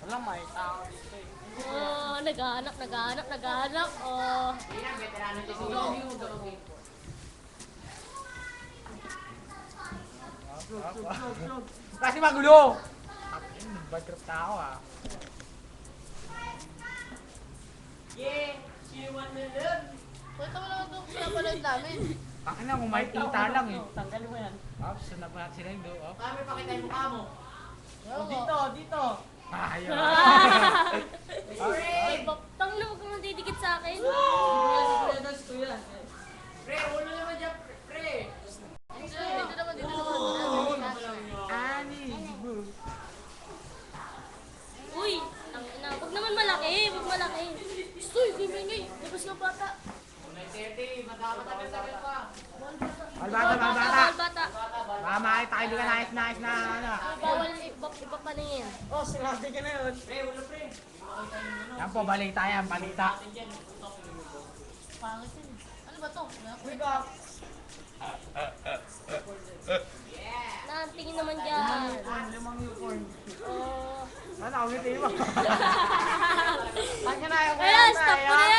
Walang may tao dito eh. Oh, naghahanap. Oh. Yan, veterano dito. Kasi magulo! Bad trip na ako ah. Yeah! Siwan na lang! Kwenta mo naman itong pinapanood namin. Pakina kung may tita lang eh. Tanggalin mo yan. Sunod pa natin sila yung do. Kami pakita yung mukha mo. Oo. Dito. Ayaw. Tang na huwag kang nandidikit sa akin. Kuya. Pre, ulo naman dyan, pre. Dito naman. Ani. Uy, huwag naman malaki. Uy, gimingay. Labas ng bata. Unay 30, matagal pa. Bata. Bata. Baka makita kayo ka nais na ano. Bawal iba paningin. Oh, sinabi ka na yun. Pre, ulo pre. Yan po, balita yan, balita. Pangit yun. Ano ba to? Wake up. Naantingin naman dyan. Limang unicorn. Oh. Ano, ulitin mo. Pagka na yung Ayan, stop ko na